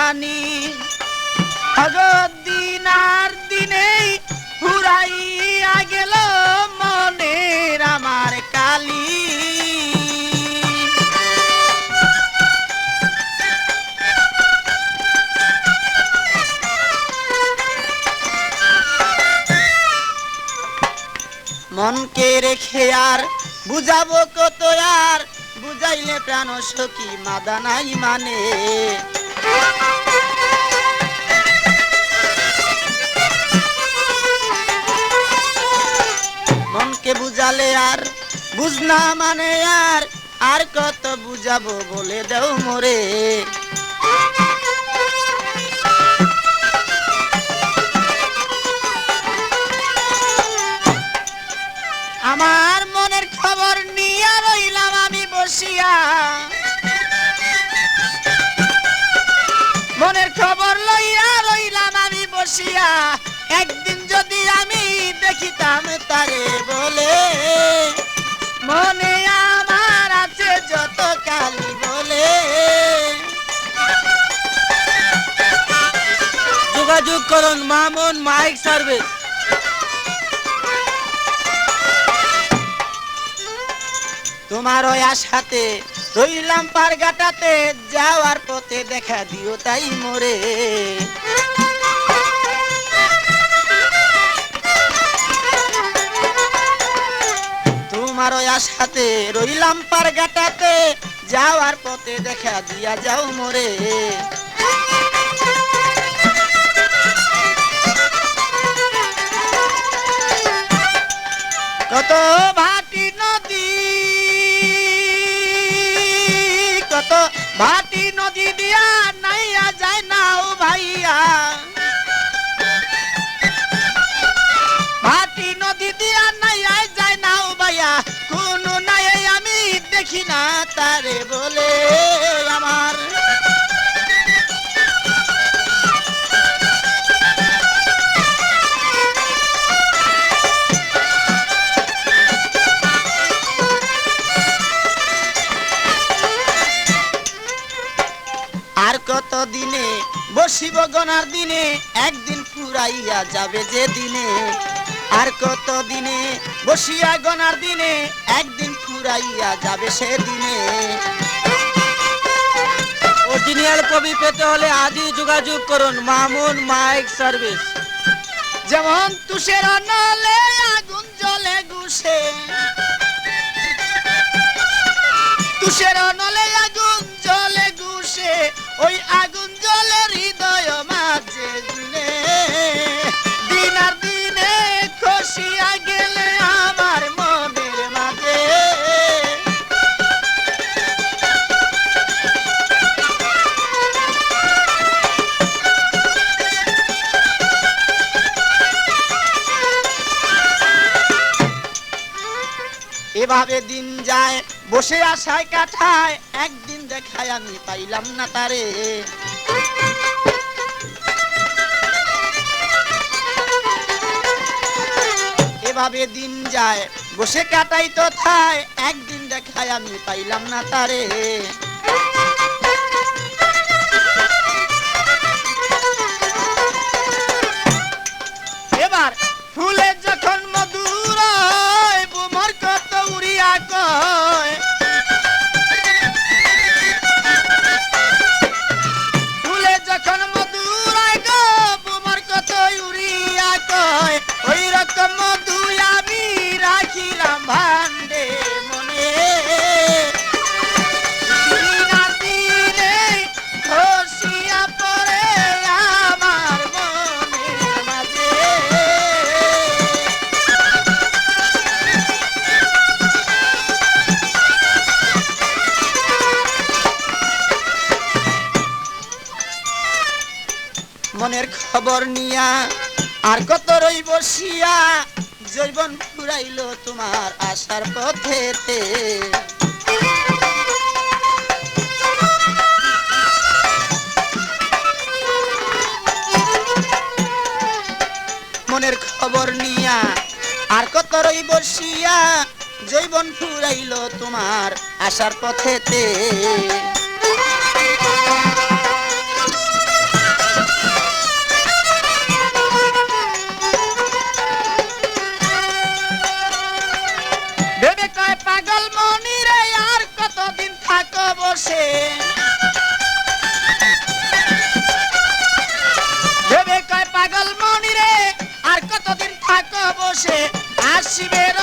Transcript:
জানি দিন আর দিনেই ফুরাইয়া গেল মনের আমার কালি। মনকে রেখে আর বুঝাবো কত, আর বুঝাইলে প্রাণ সখী মাদা নাই মানে। মনকে বুঝালে আর বুঝনা মানে, আর কত বুঝাবো বলে দাও মোরে। আমার মনের খবর নিয়ে রইলাম আমি বসিয়া, মনের খবর লইয়া রইলাম আমি বসিয়া। একদিন যদি আমি দেখিতাম তারে বলে, মনে আমার আছে যত কালি বলে। যোগাযোগ করুন মামুন মাইক সার্ভিস। তোমার ওই আশাতে রইলাম পারগাটাতে, যাওয়ার পথে দেখা দিও তাই মোরে। তোমার ওই আশাতে রইলাম পারগাটাতে, যাওয়ার পথে দেখা দিয়া যাও মোরে। কত ভাটি নদী, কত ভাটি নদী দিয়া নাইয়া যায় নাও ভাইয়া, ভাটি নদী দিয়া নাইয়া যায় নাও ভাইয়া। কোনো নাই আমি দেখি না তারে বলে আমার। আর কত দিনে বসিব গনার দিনে, একদিন ফুরাইয়া যাবে যে দিনে। আর কত দিনে বসিয়া গনার দিনে, একদিন ফুরাইয়া যাবে সে দিনে। অরিজিনাল কপি পেতে হলে আজই যোগাযোগ করুন মামুন মাইক সার্ভিস। যেমন তুষের নলে আগুন জ্বলে গুছে, তুষের নলে আগুন জ্বলে গুছে, ওই আগুন জ্বলে হৃদয় মাঝে দিনে। দিন আর দিনে খসিয়া গেলে আমার মনের মাঝে। এভাবে দিন যায় বসে আশায় কাটায়, একদিন দেখায় আমি পাইলাম না তারে। এভাবে দিন যায় বসে কাটাই তো থায়, একদিন দেখায় আমি পাইলাম না তারে। এবার ফুলে যখন মধুর বুমর কত উড়িয়া কয়, ফুলে যখন মধুর গো বুমর কত উড়িয়া কয়, ওই রকম মধু আমি রাখিলাম ভান্ডে মনে। দিন আর দিনে খসিয়া পড়ে আমার মনের মাঝে। মনের খবর নিয়া আর কত রই বসিয়া, জৈবন ফুরাইল তোমার আশার পথেতে। মনের খবর নিয়া আর কত রই বসিয়া, জৈবন ফুরাইল তোমার আশার পথেতে। বসে আসিবে